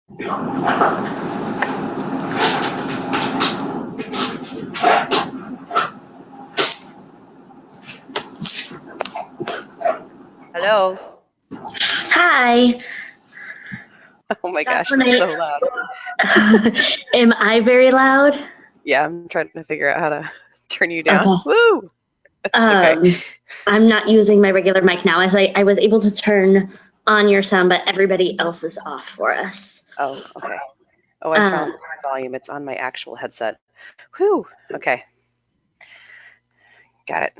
Hello. Hi. Oh my That's gosh, when that's so loud. Am I very loud? Yeah, I'm trying to figure out how to turn you down. Okay. Woo! That's okay. I'm not using my regular mic now, as I was able to turn on your sound, but everybody else is off for us. Oh, okay. Oh, I found my volume. It's on my actual headset. Whew. Okay. Got it.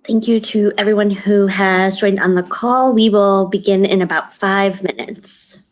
Thank you to everyone who has joined on the call. We will begin in about 5 minutes.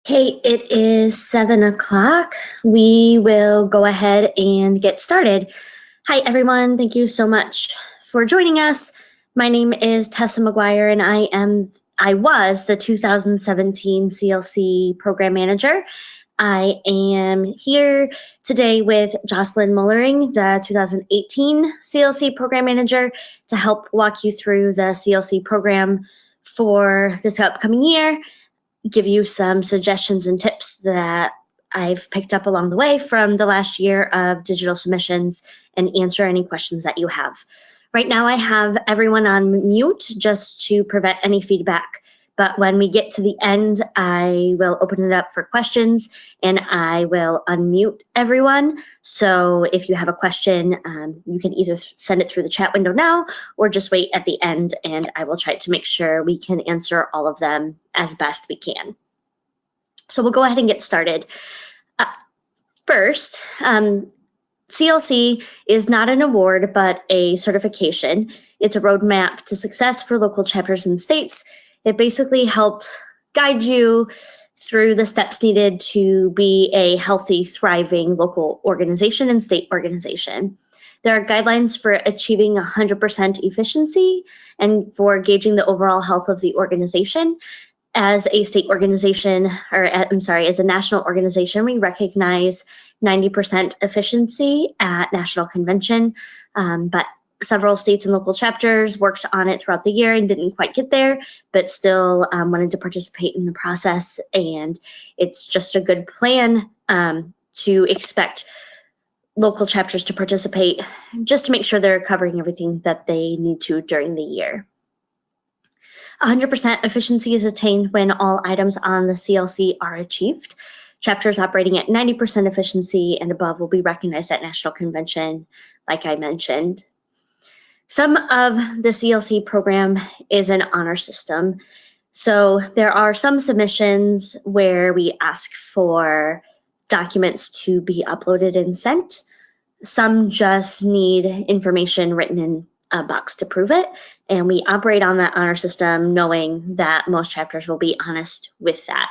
Okay, it is 7 o'clock. We will go ahead and get started. Hi, everyone. Thank you so much for joining us. My name is Tessa McGuire, and I was the 2017 CLC Program Manager. I am here today with Jocelyn Mullering, the 2018 CLC Program Manager, to help walk you through the CLC program for this upcoming year, give you some suggestions and tips that I've picked up along the way from the last year of digital submissions, and answer any questions that you have. Right now I have everyone on mute just to prevent any feedback, but when we get to the end, I will open it up for questions and I will unmute everyone. So if you have a question, you can either send it through the chat window now or just wait at the end, and I will try to make sure we can answer all of them as best we can. So we'll go ahead and get started. First, CLC is not an award, but a certification. It's a roadmap to success for local chapters and states. It basically helps guide you through the steps needed to be a healthy, thriving local organization and state organization. There are guidelines for achieving 100% efficiency and for gauging the overall health of the organization. As a state organization, as a national organization, we recognize 90% efficiency at national convention, but several states and local chapters worked on it throughout the year and didn't quite get there, but still wanted to participate in the process. And it's just a good plan to expect local chapters to participate, just to make sure they're covering everything that they need to during the year. 100% efficiency is attained when all items on the CLC are achieved. Chapters operating at 90% efficiency and above will be recognized at National Convention, like I mentioned. Some of the CLC program is an honor system. So there are some submissions where we ask for documents to be uploaded and sent. Some just need information written in a box to prove it. And we operate on that honor system knowing that most chapters will be honest with that.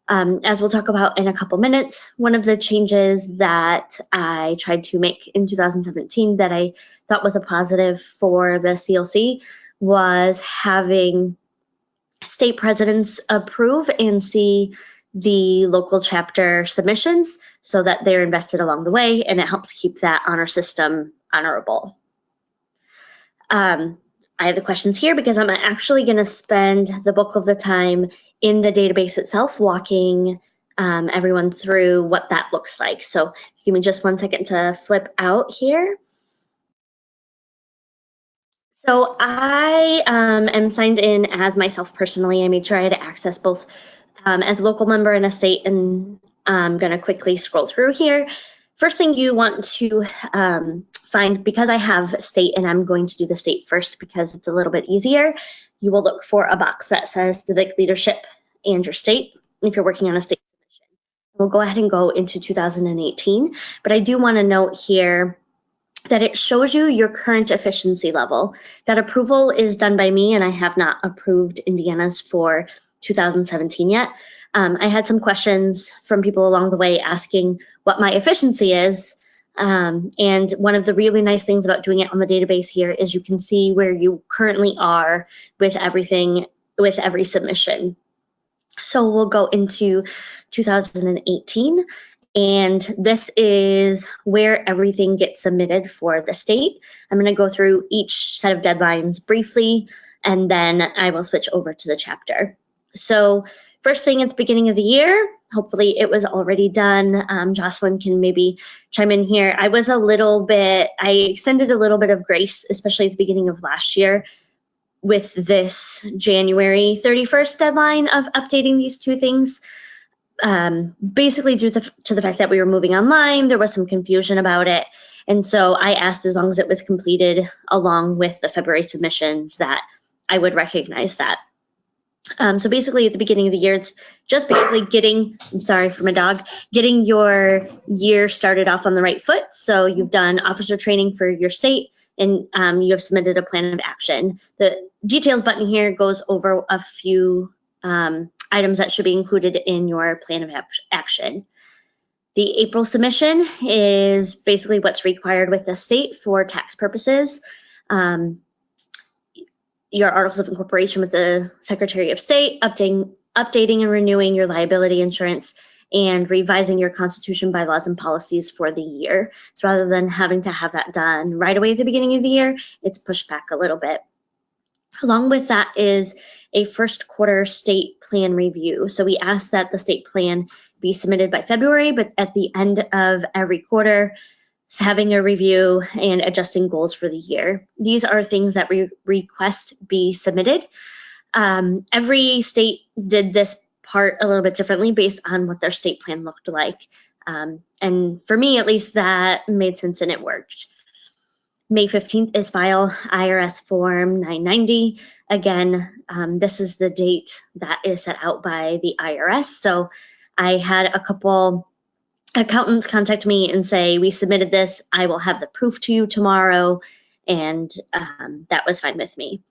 As we'll talk about in a couple minutes, one of the changes that I tried to make in 2017 that I thought was a positive for the CLC was having state presidents approve and see the local chapter submissions so that they're invested along the way, and it helps keep that honor system honorable. I have the questions here because I'm actually going to spend the bulk of the time in the database itself walking everyone through what that looks like. So give me just 1 second to flip out here. So I am signed in as myself personally. I made sure I had access both as a local member and a state, and I'm going to quickly scroll through here. First thing you want to find, because I have state and I'm going to do the state first because it's a little bit easier, you will look for a box that says Civic Leadership and your state if you're working on a state submission. We'll go ahead and go into 2018, but I do want to note here that it shows you your current efficiency level. That approval is done by me, and I have not approved Indiana's for 2017 yet. I had some questions from people along the way asking what my efficiency is. And one of the really nice things about doing it on the database here is you can see where you currently are with everything, with every submission. So we'll go into 2018. And this is where everything gets submitted for the state. I'm going to go through each set of deadlines briefly, and then I will switch over to the chapter. So first thing at the beginning of the year, hopefully it was already done. Jocelyn can maybe chime in here. I extended a little bit of grace, especially at the beginning of last year, with this January 31st deadline of updating these two things. Basically due to the fact that we were moving online, there was some confusion about it. And so I asked, as long as it was completed along with the February submissions, that I would recognize that. So basically at the beginning of the year, it's just basically getting your year started off on the right foot. So you've done officer training for your state, and you have submitted a plan of action. The details button here goes over a few items that should be included in your plan of action. The April submission is basically what's required with the state for tax purposes. Your articles of incorporation with the Secretary of State, updating and renewing your liability insurance, and revising your constitution, bylaws, and policies for the year. So rather than having to have that done right away at the beginning of the year, it's pushed back a little bit. Along with that is a first quarter state plan review. So we ask that the state plan be submitted by February, but at the end of every quarter, having a review and adjusting goals for the year. These are things that we request be submitted. Every state did this part a little bit differently based on what their state plan looked like. And for me, at least, that made sense and it worked. May 15th is file IRS Form 990. Again, this is the date that is set out by the IRS. So I had a couple accountants contact me and say, we submitted this, I will have the proof to you tomorrow. And that was fine with me.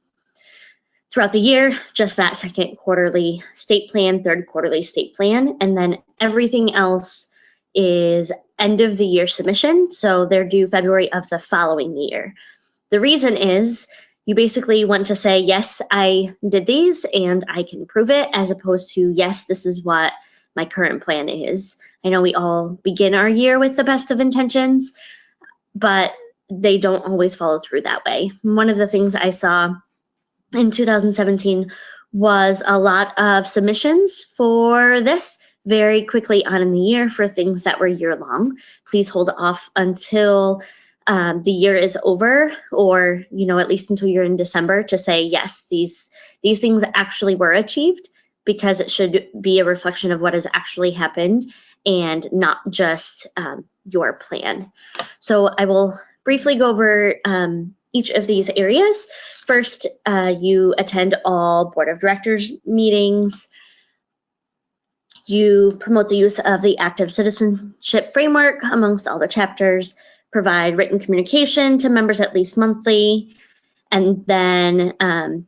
Throughout the year, just that second quarterly state plan, third quarterly state plan, and then everything else is end of the year submission. So they're due February of the following year. The reason is you basically want to say, yes, I did these and I can prove it, as opposed to, yes, this is what my current plan is. I know we all begin our year with the best of intentions, but they don't always follow through that way. One of the things I saw in 2017 was a lot of submissions for this very quickly on in the year for things that were year long. Please hold off until the year is over, or at least until you're in December, to say, yes, these things actually were achieved, because it should be a reflection of what has actually happened and not just your plan. So I will briefly go over each of these areas. First, you attend all board of directors meetings. You promote the use of the active citizenship framework amongst all the chapters, provide written communication to members at least monthly. And then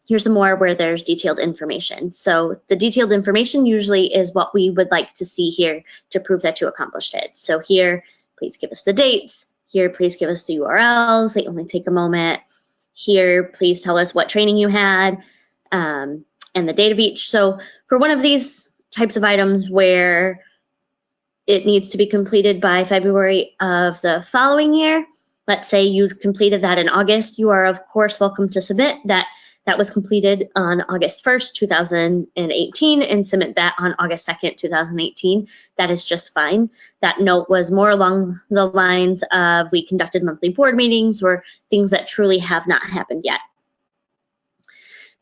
here's some more where there's detailed information. So the detailed information usually is what we would like to see here to prove that you accomplished it. So here, please give us the dates. Here, please give us the URLs. They only take a moment. Here, please tell us what training you had and the date of each. So for one of these types of items where it needs to be completed by February of the following year, let's say you completed that in August, you are of course welcome to submit that was completed on August 1st, 2018, and submit that on August 2nd, 2018. That is just fine. That note was more along the lines of, we conducted monthly board meetings, or things that truly have not happened yet.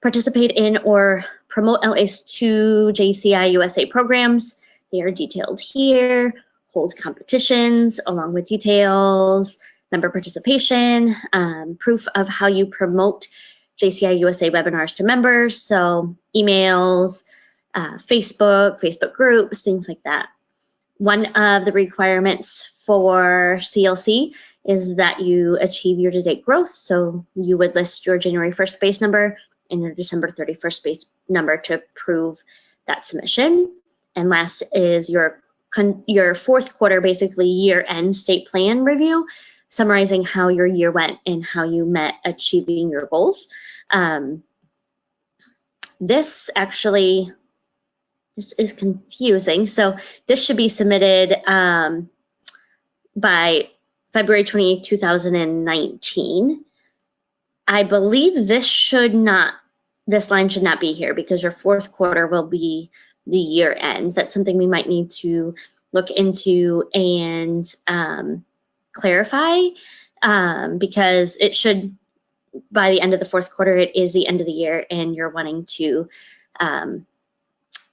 Participate in or promote at least 2 JCI USA programs. They are detailed here. Hold competitions along with details, member participation, proof of how you promote JCI USA webinars to members, so emails, Facebook groups, things like that. One of the requirements for CLC is that you achieve year-to-date growth, so you would list your January 1st base number and your December 31st base number to prove that submission. And last is your fourth quarter, basically year-end state plan review, summarizing how your year went and how you met achieving your goals. This is confusing. So this should be submitted by February 28, 2019. I believe this line should not be here, because your fourth quarter will be the year end. That's something we might need to look into and clarify, because it should, by the end of the fourth quarter, it is the end of the year and you're wanting to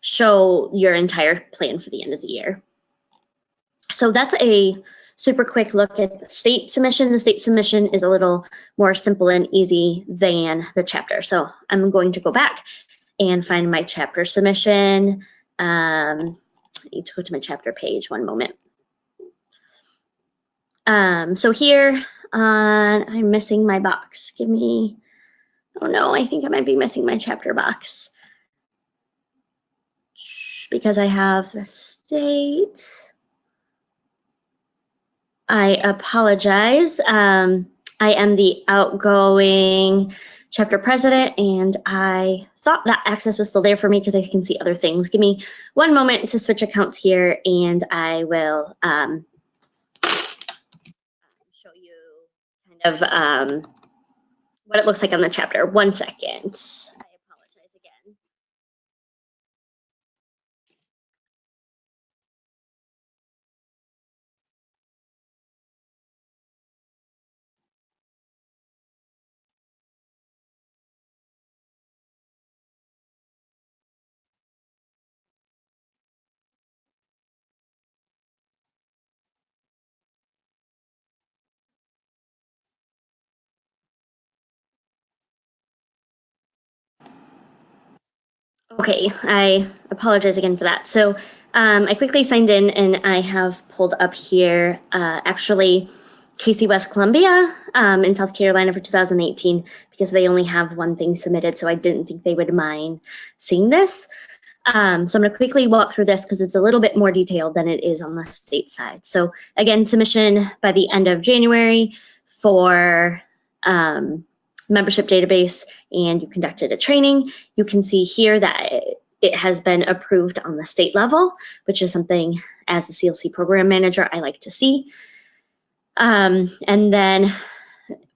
show your entire plan for the end of the year. So that's a super quick look at the state submission. The state submission is a little more simple and easy than the chapter. So I'm going to go back and find my chapter submission. I need to go to my chapter page, one moment. So here I'm missing my box. Oh no, I think I might be missing my chapter box. because I have the state. I apologize. I am the outgoing chapter president, and I thought that access was still there for me because I can see other things. Give me one moment to switch accounts here, and I will show you kind of what it looks like on the chapter. 1 second. I apologize again. Okay, I apologize again for that. So I quickly signed in, and I have pulled up here actually Casey West Columbia in South Carolina for 2018 because they only have one thing submitted, so I didn't think they would mind seeing this. So I'm going to quickly walk through this because it's a little bit more detailed than it is on the state side. So again, submission by the end of January for membership database, and you conducted a training. You can see here that it has been approved on the state level, which is something as the CLC program manager I like to see. And then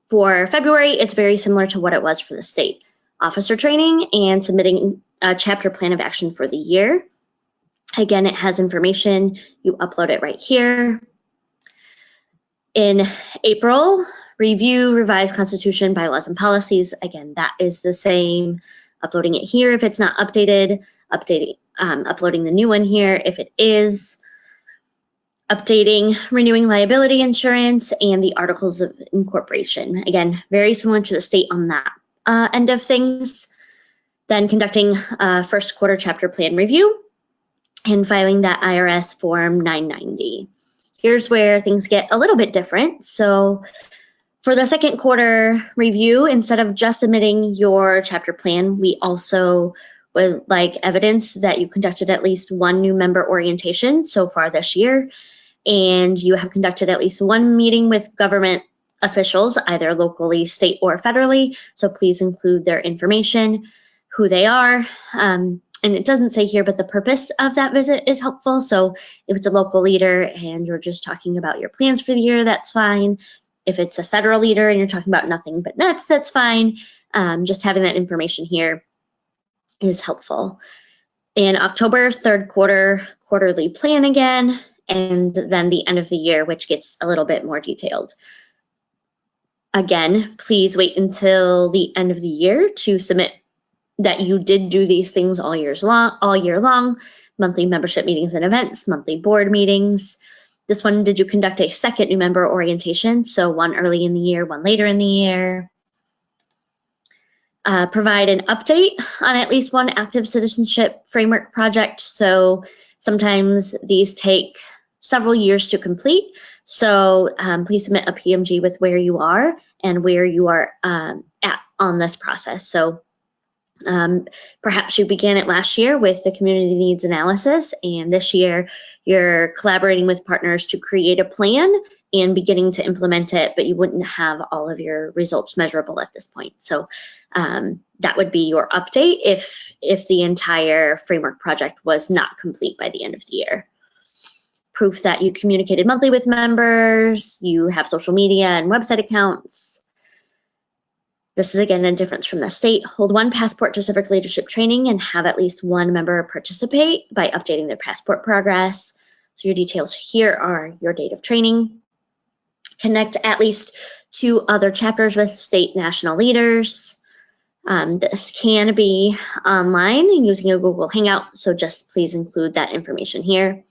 for February, it's very similar to what it was for the state. Officer training and submitting a chapter plan of action for the year. Again, it has information. You upload it right here. In April, review, revise constitution, bylaws, and policies. Again, that is the same. Uploading it here if it's not updated, uploading the new one here if it is, updating, renewing liability insurance, and the articles of incorporation. Again, very similar to the state on that end of things. Then conducting first quarter chapter plan review and filing that IRS form 990. Here's where things get a little bit different. So for the second quarter review, instead of just submitting your chapter plan, we also would like evidence that you conducted at least one new member orientation so far this year, and you have conducted at least one meeting with government officials, either locally, state, or federally. So please include their information, who they are. And it doesn't say here, but the purpose of that visit is helpful. So if it's a local leader and you're just talking about your plans for the year, that's fine. If it's a federal leader and you're talking about nothing but nuts, that's fine. Just having that information here is helpful. In October, third quarter, quarterly plan again, and then the end of the year, which gets a little bit more detailed. Again, please wait until the end of the year to submit that you did do these things all year long, monthly membership meetings and events, monthly board meetings. This one, did you conduct a second new member orientation? So one early in the year, one later in the year. Provide an update on at least one active citizenship framework project. So sometimes these take several years to complete. So please submit a PMG with where you are and where you are at on this process. So perhaps you began it last year with the community needs analysis, and this year you're collaborating with partners to create a plan and beginning to implement it, but you wouldn't have all of your results measurable at this point. So that would be your update if the entire framework project was not complete by the end of the year. Proof that you communicated monthly with members, you have social media and website accounts. This is again a difference from the state. Hold one passport to civic leadership training and have at least one member participate by updating their passport progress. So your details here are your date of training. Connect at least 2 other chapters with state national leaders. This can be online using a Google Hangout, so just please include that information here.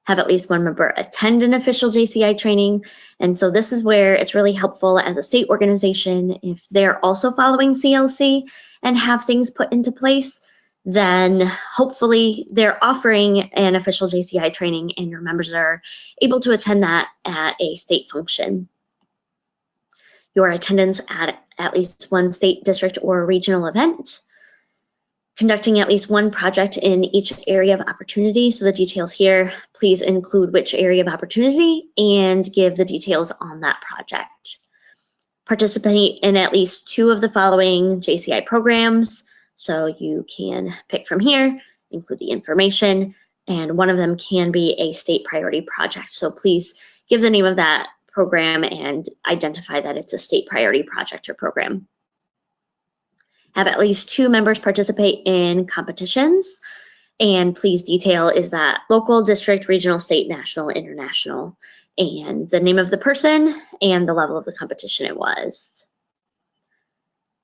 Have at least one member attend an official JCI training. And so this is where it's really helpful as a state organization. If they're also following CLC and have things put into place, then hopefully they're offering an official JCI training and your members are able to attend that at a state function. Your attendance at least one state, district, or regional event. conducting at least one project in each area of opportunity. So the details here, please include which area of opportunity and give the details on that project. Participate in at least 2 of the following JCI programs. So you can pick from here, include the information, and one of them can be a state priority project. So please give the name of that program and identify that it's a state priority project or program. Have at least 2 members participate in competitions, and please detail, is that local, district, regional, state, national, international, and the name of the person and the level of the competition it was.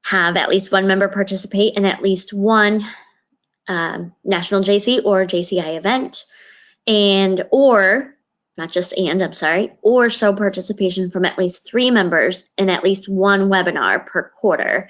Have at least 1 member participate in at least 1 national JC or JCI event, or show participation from at least 3 members in at least 1 webinar per quarter.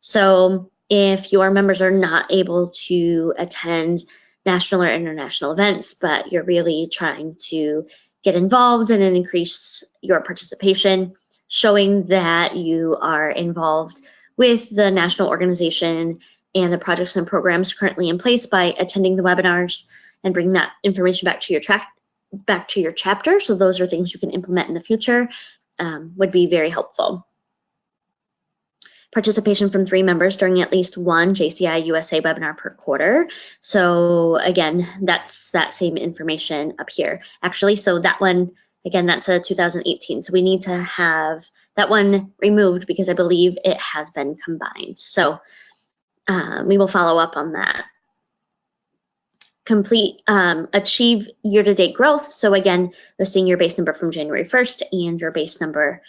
So if your members are not able to attend national or international events, but you're really trying to get involved and increase your participation, showing that you are involved with the national organization and the projects and programs currently in place by attending the webinars and bring that information back to your chapter. So those are things you can implement in the future, would be very helpful. Participation from 3 members during at least 1 JCI USA webinar per quarter. So again, that's that same information up here. Actually, so that one, again, that's a 2018. So we need to have that one removed because I believe it has been combined. So we will follow up on that. Achieve year-to-date growth. So again, listing your base number from January 1st and your base number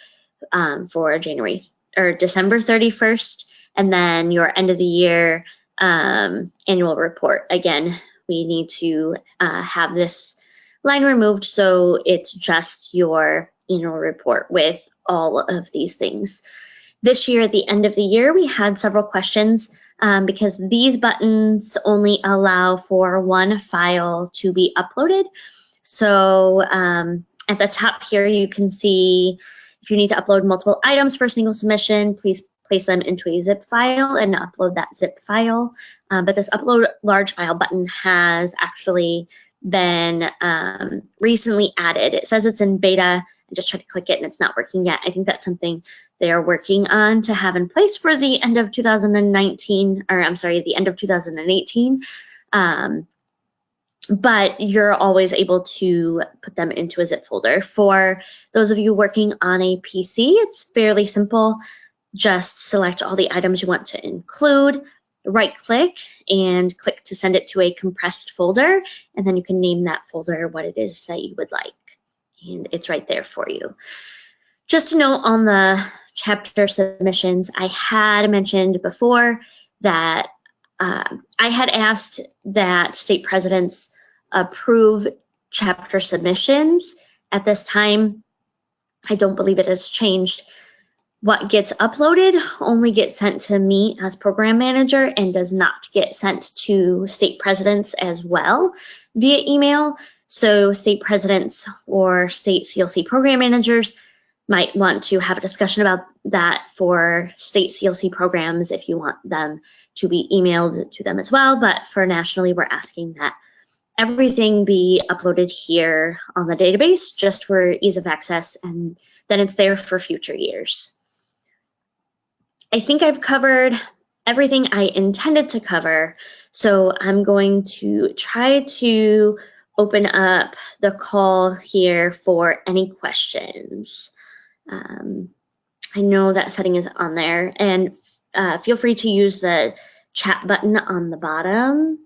for December 31st, and then your end of the year annual report. Again, we need to have this line removed so it's just your annual report with all of these things. This year, at the end of the year, we had several questions because these buttons only allow for 1 file to be uploaded. So at the top here, you can see if you need to upload multiple items for a single submission, please place them into a zip file and upload that zip file. But this upload large file button has actually been recently added. It says it's in beta. I just tried to click it and it's not working yet. I think that's something they are working on to have in place for the end of 2019, or I'm sorry, the end of 2018. But you're always able to put them into a zip folder. For those of you working on a PC, it's fairly simple. Just select all the items you want to include, right-click, and click to send it to a compressed folder, and then you can name that folder what it is that you would like. And it's right there for you. Just to note on the chapter submissions, I had mentioned before that I had asked that state presidents approve chapter submissions. At this time, I don't believe it has changed. What gets uploaded only gets sent to me as program manager and does not get sent to state presidents as well via email. So state presidents or state CLC program managers might want to have a discussion about that for state CLC programs if you want them to be emailed to them as well. But for nationally, we're asking that everything be uploaded here on the database just for ease of access, and then it's there for future years. I think I've covered everything I intended to cover, so I'm going to try to open up the call here for any questions. I know that setting is on there, and feel free to use the chat button on the bottom.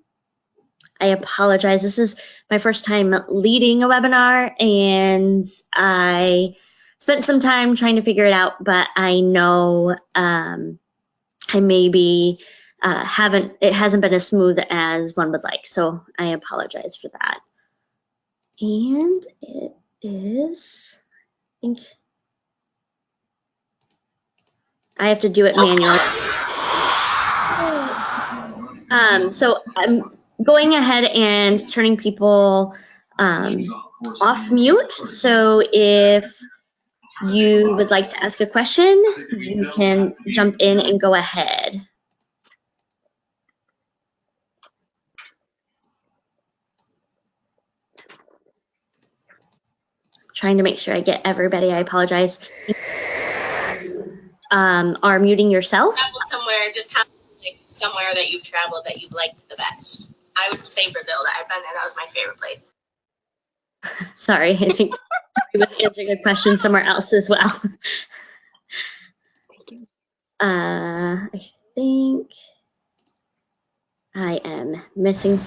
I apologize. This is my first time leading a webinar, and I spent some time trying to figure it out, but I know I maybe it hasn't been as smooth as one would like, so I apologize for that. And it is, I think, I have to do it manually. So I'm going ahead and turning people off mute. So if you would like to ask a question, you can jump in and go ahead. trying to make sure I get everybody. I apologize. Are muting yourself. Traveled somewhere, just kind of like somewhere that you've traveled that you've liked the best. I would say Brazil. I've been there. That was my favorite place. Sorry, I think I was answering a question somewhere else as well. I think I am missing a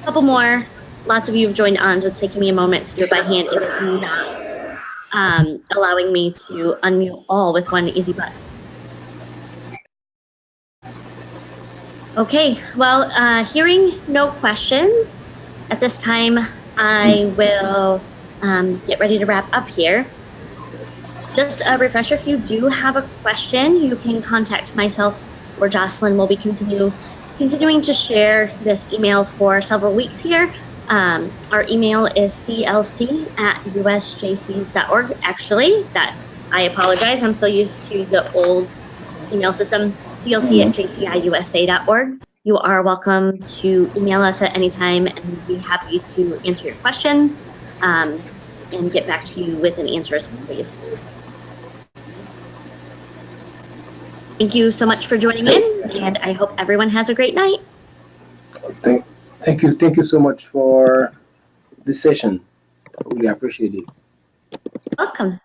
couple more. Lots of you have joined on, so it's taking me a moment to do it by hand. It is not allowing me to unmute all with one easy button. Okay, well, hearing no questions, at this time I will get ready to wrap up here. Just a refresher, if you do have a question, you can contact myself or Jocelyn. We'll be continuing to share this email for several weeks here. Our email is clc@usjcs.org. Actually, I apologize. I'm still used to the old email system, clc@jciusa.org. You are welcome to email us at any time, and we'd be happy to answer your questions and get back to you with an answer as quickly as possible. Thank you so much for joining in, and I hope everyone has a great night. Thank you so much for this session. We appreciate it. Welcome.